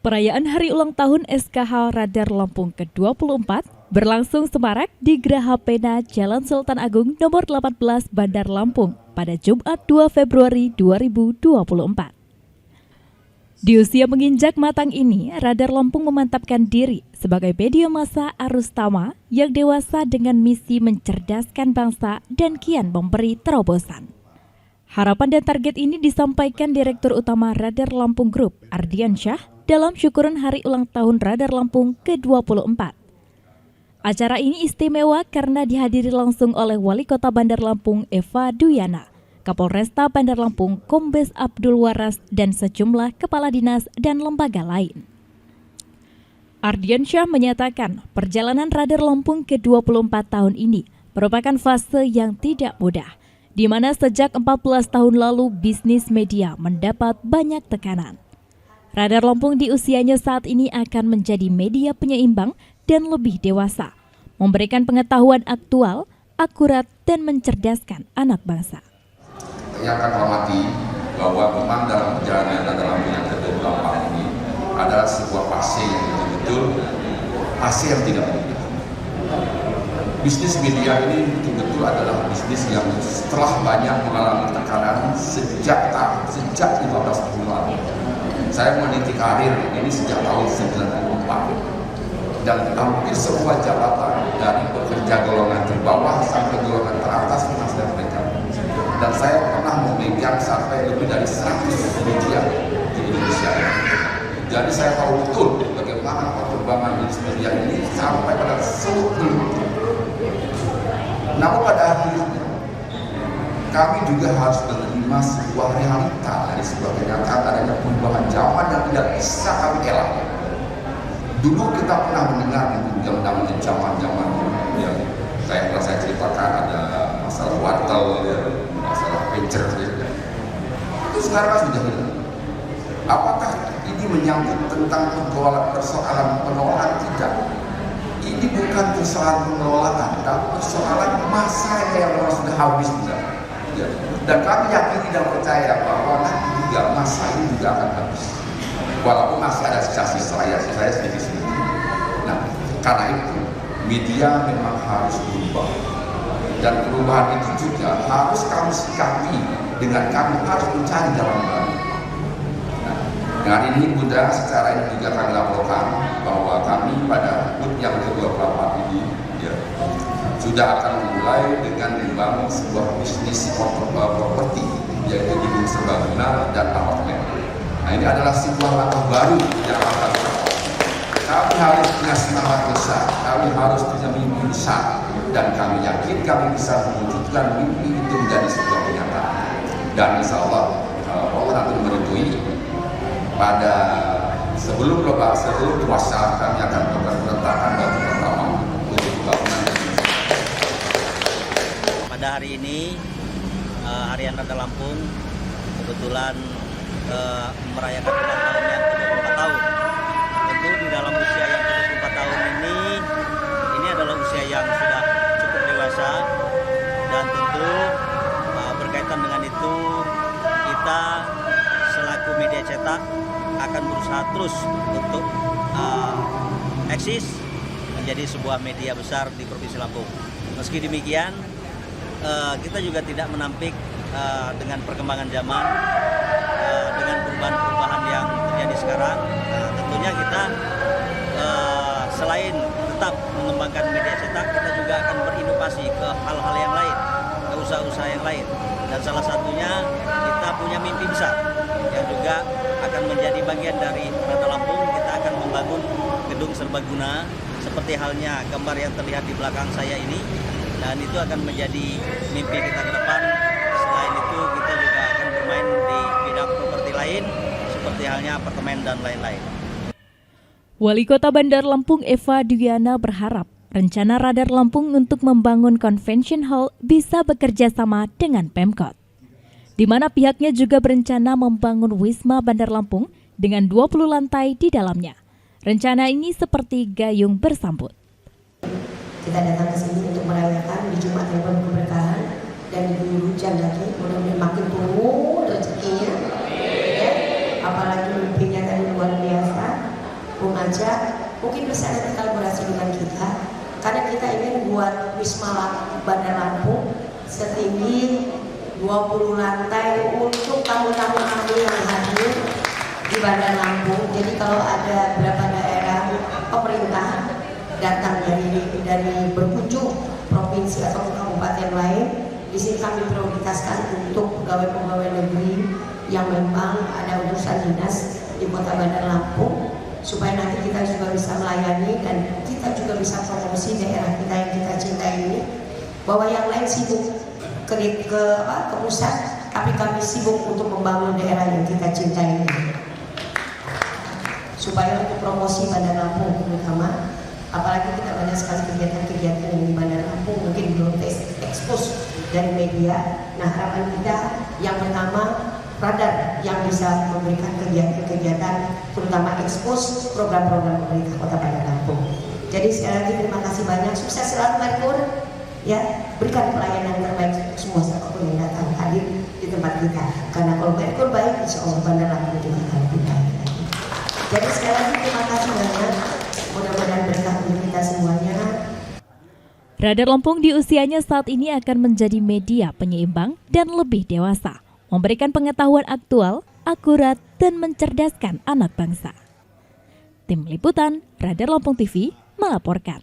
Perayaan Hari Ulang Tahun SKH Radar Lampung ke-24 berlangsung semarak di Geraha Pena Jalan Sultan Agung nomor 18 Bandar Lampung pada Jumat 2 Februari 2024. Di usia menginjak matang ini, Radar Lampung memantapkan diri sebagai media massa arus utama yang dewasa dengan misi mencerdaskan bangsa dan kian memberi terobosan. Harapan dan target ini disampaikan Direktur Utama Radar Lampung Group, Ardian Syah, dalam syukuran Hari Ulang Tahun Radar Lampung ke-24. Acara ini istimewa karena dihadiri langsung oleh Wali Kota Bandar Lampung Eva Duyana, Kapolresta Bandar Lampung Kombes Abdul Waras, dan sejumlah kepala dinas dan lembaga lain. Ardian Syah menyatakan perjalanan Radar Lampung ke-24 tahun ini merupakan fase yang tidak mudah, di mana sejak 14 tahun lalu bisnis media mendapat banyak tekanan. Radar Lampung di usianya saat ini akan menjadi media penyeimbang dan lebih dewasa, memberikan pengetahuan aktual, akurat, dan mencerdaskan anak bangsa. Saya akan hormati bahwa memang dalam perjalanan Radar Lampung yang ke-24 ini adalah sebuah fase yang betul-betul fase yang tidak mudah. Bisnis media ini betul-betul adalah bisnis yang setelah banyak mengalami tekanan sejak 15 tahun lalu. Saya meniti karir ini sejak tahun 94 dan hampir semua jabatan dari pekerja golongan terbawah sampai golongan teratas pernah saya pegang. Dan saya pernah memegang sampai lebih dari 100 media di Indonesia. Jadi saya tahu betul bagaimana perkembangan bisnis media ini sampai pada seluk beluk. Namun pada akhirnya kami juga harus menerima sebuah realita dari sebuah kenyataan adanya perubahan zaman yang tidak bisa kami elak. Dulu kita pernah mendengar yang namanya zaman yang saya ceritakan ada masalah wartel, masalah pager. Itu sekarang sudah hilang. Apakah ini menyangkut tentang persoalan pengelolaan? Tidak. Ini bukan persoalan pengelolaan, tapi persoalan masa yang sudah habis. Dan kami yakin dan percaya bahwa nanti juga masa ini juga akan habis. Walaupun masih ada sisa-sisa saya sedikit-sedikit. Nah, karena itu media memang harus berubah. Dan perubahan itu juga harus kami sikapi dengan kami harus mencari jalan baru. Nah, hari ini Bunda secara ini juga kami laporkan bahwa kami pada HUT yang ke-24 ini sudah akan memulai dengan membangun sebuah bisnis properti yaitu gedung serbaguna dan apartemen. Nah, ini adalah sebuah langkah baru yang akan kami harus punya semangat besar, kami harus punya mimpi besar, dan kami yakin kami bisa mewujudkan mimpi itu menjadi sebuah kenyataan. Dan insya Allah nanti meridui pada sebelum puasa kami akan melakukan peletakan batu pertama untuk bangunan. Pada hari ini, Harian Radar Lampung kebetulan merayakan ulang tahun yang ke-24 tahun. Tentu di dalam usia yang ke-24 tahun ini adalah usia yang sudah cukup dewasa, dan tentu berkaitan dengan itu kita selaku media cetak akan berusaha terus untuk eksis menjadi sebuah media besar di Provinsi Lampung. Meski demikian, kita juga tidak menampik dengan perkembangan zaman, dengan perubahan-perubahan yang terjadi sekarang. Tentunya kita selain tetap mengembangkan media cetak, kita juga akan berinovasi ke hal-hal yang lain, ke usaha-usaha yang lain. Dan salah satunya kita punya mimpi besar yang juga akan menjadi bagian dari Radar Lampung. Kita akan membangun gedung serbaguna seperti halnya gambar yang terlihat di belakang saya ini. Dan itu akan menjadi mimpi kita ke depan. Selain itu kita juga akan bermain di bidang properti lain seperti halnya apartemen dan lain-lain. Wali Kota Bandar Lampung Eva Duyana berharap rencana Radar Lampung untuk membangun convention hall bisa bekerja sama dengan Pemkot, di mana pihaknya juga berencana membangun Wisma Bandar Lampung dengan 20 lantai di dalamnya. Rencana ini seperti gayung bersambut. Kita datang ke sini untuk merayakan di Jumat yang penuh keberkahan dan diguyur hujan lagi, mudah-mudahan makin tumbuh rezekinya, ya. Apalagi mimpinya tadi luar biasa. remaja mungkin bisa nanti kolaborasi dengan kita, karena kita ingin buat Wisma Bandar Lampung setinggi 20 lantai untuk tamu-tamu kami yang hadir di Bandar Lampung. Jadi kalau ada beberapa daerah pemerintah datang dari berkunjung provinsi atau kabupaten lain, di sini kami prioritaskan untuk pegawai-pegawai negeri yang memang ada urusan dinas di Kota Bandar Lampung, supaya nanti kita juga bisa melayani dan kita juga bisa promosi daerah kita yang kita cintai ini, bahwa yang lain sibuk ke pusat, tapi kami sibuk untuk membangun daerah yang kita cintai ini, supaya untuk promosi Bandar Lampung terutama. Apalagi kita banyak sekali kegiatan-kegiatan yang di Bandar Lampung mungkin belum terekspos dari media. Nah, harapan kita yang pertama, radar yang bisa memberikan kegiatan-kegiatan terutama ekspos program-program pemerintah Kota Bandar Lampung. Jadi sekali lagi terima kasih banyak, sukses selalu Merkur, ya, berikan pelayanan terbaik semua siapapun yang datang hadir di tempat kita. Karena kalau Merkur baik, insya Allah Bandar Lampung juga akan lebih baik. Jadi sekali lagi terima kasih banyak. Mudah-mudahan berkah untuk kita semuanya. Radar Lampung di usianya saat ini akan menjadi media penyeimbang dan lebih dewasa, memberikan pengetahuan aktual, akurat, dan mencerdaskan anak bangsa. Tim Liputan Radar Lampung TV melaporkan.